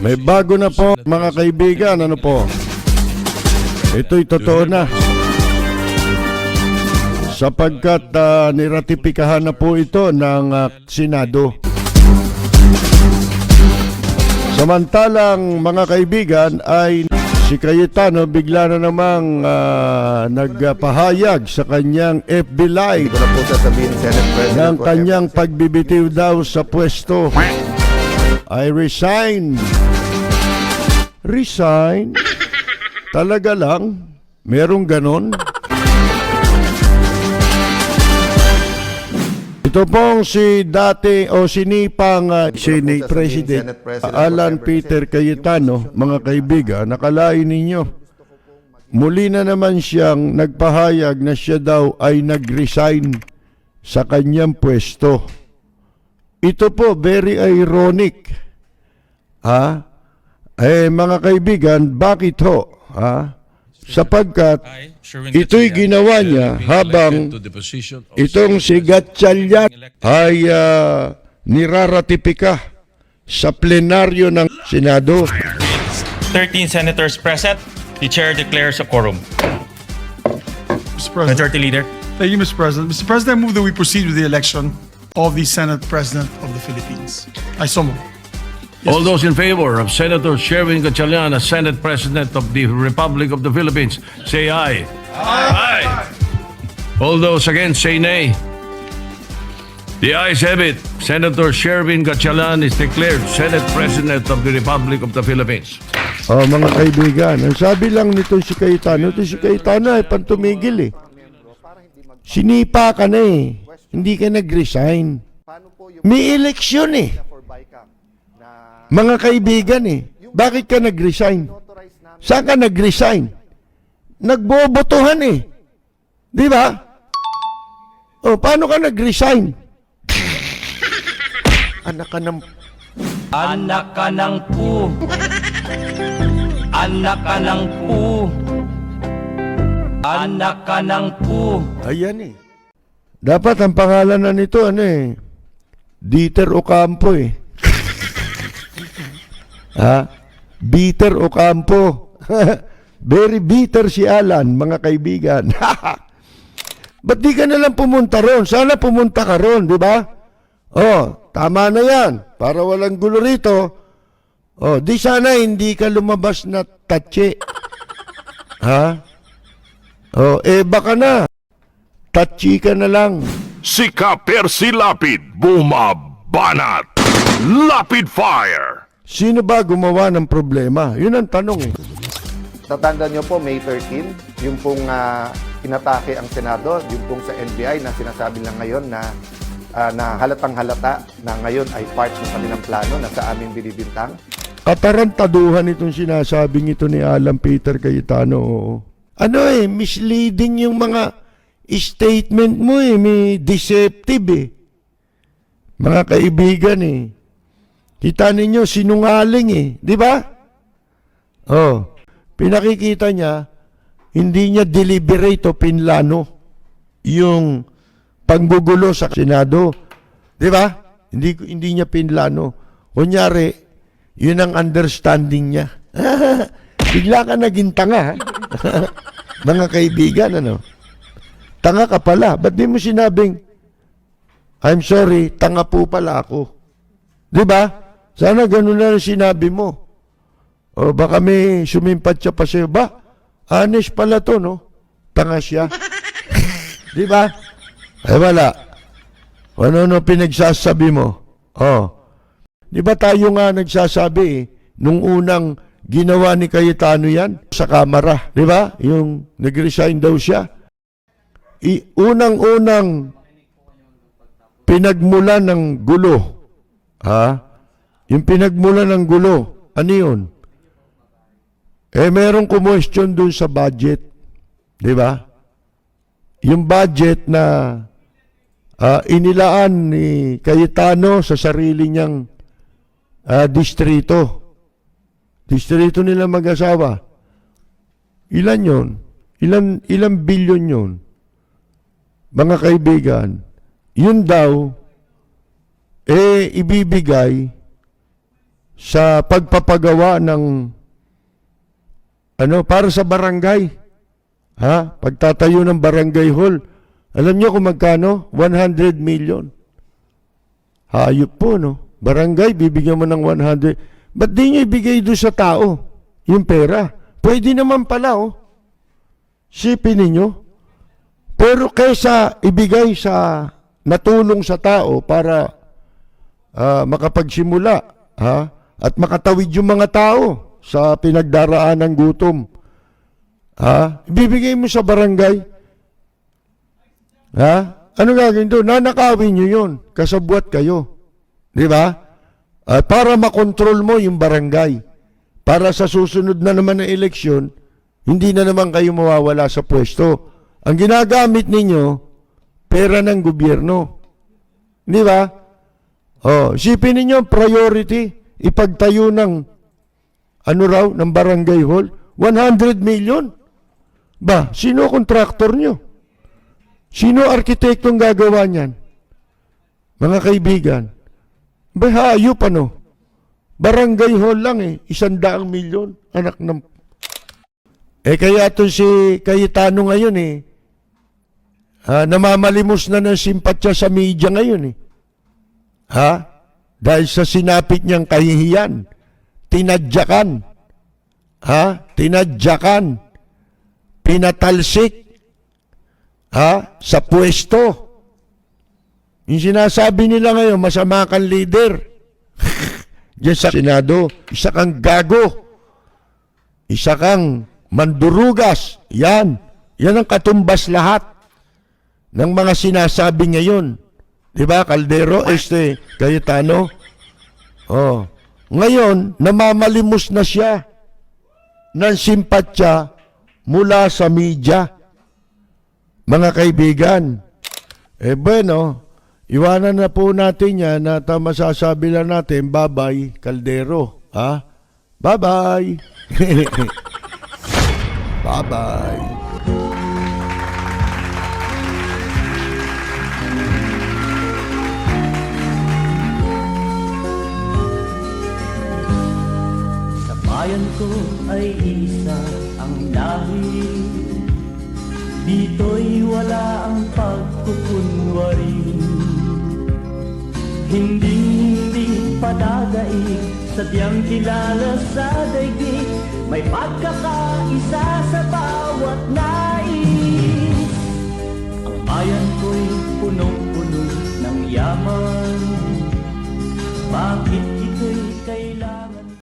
May bago na po mga kaibigan, ano po? Ito'y totoo na. Sapagkat niratipikahan na po ito ng Senado. Samantalang mga kaibigan ay si Cayetano bigla na namang nagpahayag sa kanyang FB Live ng kanyang pagbibitiw daw sa pwesto. I resign. Resign? Talaga lang? Merong ganon? Ito pong si dati o sinipang Senate President Alan Peter Cayetano, mga kaibigan, nakalain ninyo. Muli na naman siyang nagpahayag na siya daw ay nag-resign sa kanyang pwesto. Ito po, very ironic. Mga kaibigan, bakit ho? Sapagkat ito'y ginawa niya habang itong si Gatchalian ay niraratipika sa plenaryo ng Senado. 13 senators present. The chair declares a quorum. Mr. President. Majority Leader. Thank you, Mr. President. Mr. President, I move that we proceed with the election of the Senate President of the Philippines. I so move. All those in favor of Senator Sherwin Gatchalian as Senate President of the Republic of the Philippines, say aye. Aye. All those against, say nay. The ayes have it. Senator Sherwin Gatchalian is declared Senate President of the Republic of the Philippines. Mga kaibigan, ang sabi lang nito si Cayetano, ay pantumigil eh. Sinipa ka na eh. Hindi ka nag-resign. May eleksyon eh. Mga kaibigan eh. Bakit ka nag-resign? Saan ka nag-resign? Nagbobotohan eh. Di ba? O, paano ka nag-resign? Anak ka ng... Anak ka ng pu. Anak ka ng pu. Anak ka ng pu. Ayan eh. Dapat ang pangalan na nito, Dieter Ocampo eh. Bitter Ocampo. Very bitter si Alan, mga kaibigan. Ba't di ka nalang pumunta ron? Sana pumunta ka ron, di ba? Tama na yan. Para walang gulo rito. Di sana hindi ka lumabas na tatse. Baka na. Tatsi ka na lang. Si Percy Lapid bumabanat. Lapid Fire. Sino ba gumawa ng problema? Yun ang tanong eh. Tatandaan nyo po, May 13, yung pong inatake ang Senado, yung pong sa NBI na sinasabi lang ngayon na halatang halata na ngayon ay part ng kanilang plano na sa aming binibintang. Katarantaduhan itong sinasabing ito ni Alan Peter Cayetano. Misleading yung mga statement mo may deceptive Mga kaibigan Kita ninyo, sinungaling di ba? Pinakikita niya, hindi niya deliberate o pinlano yung panggugulo sa Senado. Di ba? Hindi niya pinlano. Kunyari, yun ang understanding niya. Bigla ka naging tanga, Mga kaibigan, Tanga ka pala. Ba't di mo sinabing, I'm sorry, tanga po pala ako. Di ba? Sana ganun na sinabi mo. O baka may sumimpat siya pa sa'yo. Ba? Honest pala to, no? Tanga siya. Di ba? Ay wala. Ano pinagsasabi mo? Di ba tayo nga nagsasabi nung unang ginawa ni Cayetano yan sa kamara. Di ba? Yung nag-resign daw siya. Unang-unang pinagmula ng gulo. Yung pinagmula ng gulo. Ano yun? Merong kumwestiyon dun sa budget. Di ba? Yung budget na inilaan ni Cayetano sa sarili niyang distrito. Distrito nila mag-asawa. Ilan yun? Ilang bilyon yun? Mga kaibigan, yun daw, ibibigay sa pagpapagawa ng para sa barangay. Ha? Pagtatayo ng barangay hall. Alam niyo kung magkano? 100 million. Hayop po, no? Barangay, bibigyan mo ng 100. Ba't di niyo ibigay doon sa tao yung pera? Pwede naman pala, oh. Sipin ninyo. Pero kaysa ibigay sa natulong sa tao para makapagsimula, ha? At makatawid yung mga tao sa pinagdaraan ng gutom. Ha? Ibibigay mo sa barangay. Ha? Ano gagawin doon? Nanakawin nyo yun. Kasabwat kayo. Di ba? Para makontrol mo yung barangay. Para sa susunod na naman na eleksyon, hindi na naman kayo mawawala sa pwesto. Ang ginagamit ninyo, pera ng gobyerno. Di ba? Isipin ninyo, priority, ipagtayo ng ng barangay hall, 100 million. Ba, sino kontraktor nyo? Sino arkitektong gagawa niyan? Mga kaibigan, ba, hayop ano? Barangay hall lang 100 milyon, anak ng... kaya ito si Cayetano ngayon namamalimos na ng simpatya sa media ngayon Ha? Dahil sa sinapit niyang kahihiyan, tinadyakan, tinadyakan, pinatalsik, sa pwesto. Yung sinasabi nila ngayon, masama kang leader. Diyan sa Senado, isa kang gago, isa kang mandurugas. Yan ang katumbas lahat ng mga sinasabi ngayon. Diba, Caldero, Cayetano? Ngayon, namamalimos na siya ng simpatya mula sa media. Mga kaibigan, bueno, iwanan na po natin yan at masasabi lang natin, bye-bye, Caldero. Ha? Bye-bye. Bye-bye. Bayan ko ay isa ang lahi, dito'y wala ang pagkukunwari. Hindi padadaig, sadyang kilala sa daigdig, may pagkakaisa sa bawat nais. Ang bayan ko'y punong-puno ng yaman, bakit